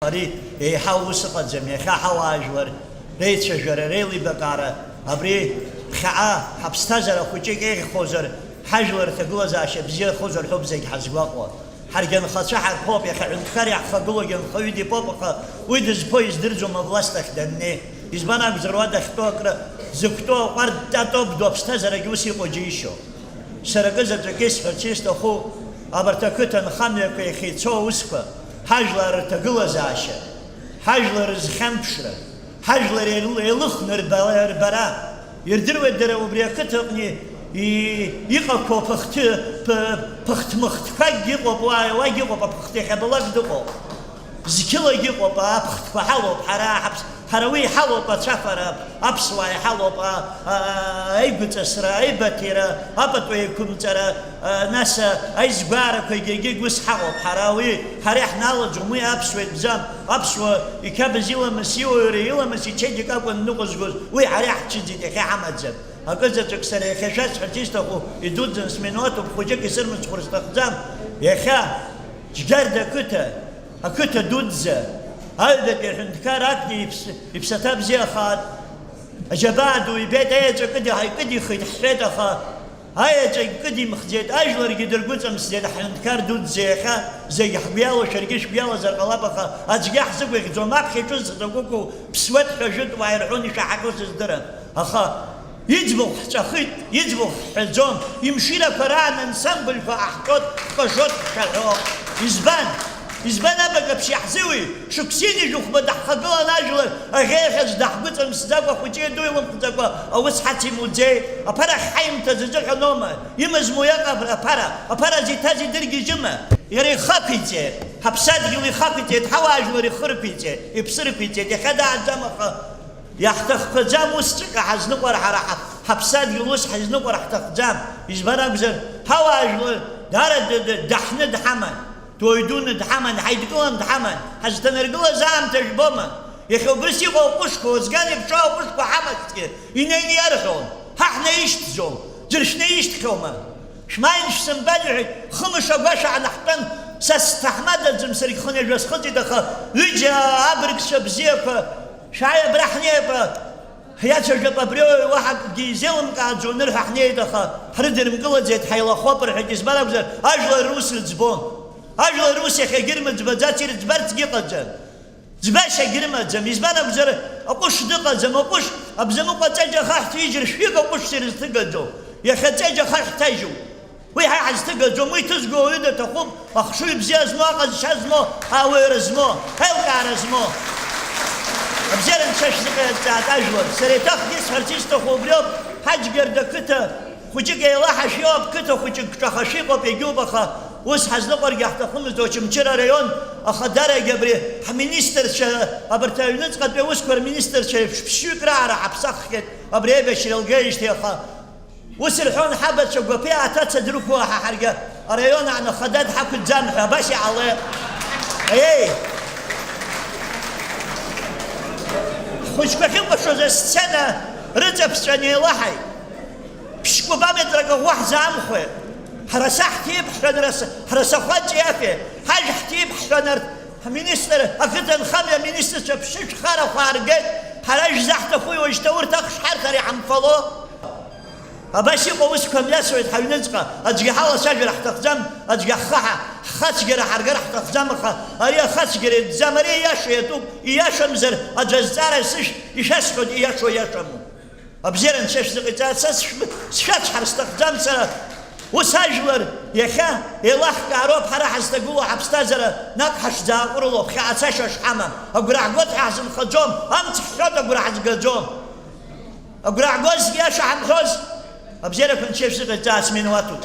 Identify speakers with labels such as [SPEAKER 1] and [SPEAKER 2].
[SPEAKER 1] أري يحاول قدم يخاحوا أجور ريت شجرة ريلي بقارة أبري خاء حبستازر خوجي خوزر حجور تقول زاش بزير خوزر حب زي حزواقوا حرجن خشحر خوب يخرج خريع خقولجن خويدي بوبقة ويدز بويز درجو مبلستك دني إزبانا بزرواد خطوكر زكتو ورد تاتوب دوبستازر جوسي قجيشو سرقزة تكيس فرشيست أخو أبرتكتن خامية كي خيتسو وسكا حجلر تقول زاشة حجلر زخمبشرة حجلر يلخنر برا يردرو الدرا وبريكتني يقفوا بخت مخت كاي يقفوا واجيقوا بخت حبلاك دقوا زكلا يقفوا بخت فحلو بحرا حبس حروي حلو بتشفر أبسوا حلو أيبت أسرة أيبتيرة أبتوي كمترة ناس أيزبارك يجي جوس حلو بحراوي حريح نالج ومي أبسوا بزام أبسوا يكاب زيلا مسيو يلا مسي تشجع كاب النقص جوز وي حريح تشجع كي حمد زب هكذا تكسر خشاش حتيستخو يدود نسمينات وبخوجك يصير من تخرج تقدام يا خا جرد كتا دودزه هذا كهندكاراتني يبسطاب زي خاد جباد ويبيت هاي كدي هاي كدي خيط حريت خا هاي كدي مخزيت أجلر يقدر قلت مسجد هندكار دود زي خا زي حبيال وشرقيش بيال زرقلاب خا أتجي حسب ويجزو ما بخيتوز تقولكوا بسوات خجد ويرحوني شحكوس الدرن أخا يجبو حشخيت يجبو حزوم يمشي له فرعنا نسمبل فأحكوت فشوت كالحو يزبان أبقى بشي حزوي شو كسيني جوخ بدح خقلا ناجل أغيخز دحبت المسدقوا خوتي دوي ومقدقوا أوس حتي موجي أبرا حيم تزجق نوما يمزمو يقف أبرا زي تازي درقي جمع يري خابيتي حبساد يلي خابيتي تحواج وري خربيتي يبصربيتي يخدع الزمخ يحتخ قزام وستقى حزنق ورح حبساد يلوس حزنق ورح تقزام يزبان أبزر حواج دار دحن دحمان تويدون دحمان حيدقون دحمان حزتن رجلا زام تجبما يخو برسي وقشكو زغاني بشاو قشكو حمد ينين يرحون حنا يشتزوم جرشنا يشتخوما شماينش سنبالي خمش وباشا على حطن سستحمد الزمسري خوني جوز خدي دخا لجا أبرك سبزيبا شايا برحنيبا هيا تجربة بريو واحد جيزيلم قاعد زونر حنيه دخا حردر مقلة زيت حيلا خوبر حجز بلا بزر أجل الروس الزبون أجل روسيا خيرمة زباداتي زبارت جيقة جم زباشة جرمة جم يزبان أبزر أقوش دقة جم أقوش أبزم قتاجة خاح تيجر شفيق أقوش سير استقجو يا ختاجة خاح تيجو وي هاي استقجو مي تزقو إذا تقوم أخشوي بزياز ما قد شازمو هاويرزمو هاوكارزمو أبزر نشاش زقة أجل سريتاخ ديس هرتيستو خوبريوب حاج قرد كتا خوجيك يلاح شيوب كتا خوجيك تخشيقو بيجوبخا وس حزنقر يحتخمز دوش مشرا ريون أخدار جبري مينستر شا أبرتاينز قد بيوسكر مينستر شا بشيك رعرة حبسخت أبري بشر الجيش تيخا وسرحون حبت شو بيا تتصدرك واحد حرقة ريون عن خداد حكوا جامحة باشي عليه أيه خوش بخيل بشو ذا السنة رجب سنة لاحي بشكو بامدرك واحد زامخه حرسا حتيب حرسا خواج يافي حاج حتيب حرنر مينستر أكتن خامية مينستر بشيش خارا خارجت حراج زحت أخوي ويشتور تخش حركري عم فلو أباشي قوس كم يسوي حينزقة أجي حالا سجل حتقزم أجي خاتجر حرجر حتقزم أريا خاتجر زمري ياشو يتوب ياشو مزر أجزار سش يشسكت ياشو ياشمو أبزيرن شش زقيت سش شش حرستقزم سر وساجلر يخا يلاح كاروب حرح استقوا حبستازر نقحش زاقرلو خاصش حمام اقرع قط حزم خجوم ام تحشد اقرع حزقجوم اقرع قوز يا شحم خوز ابزيرك نشيف زقيت تاسمين واتو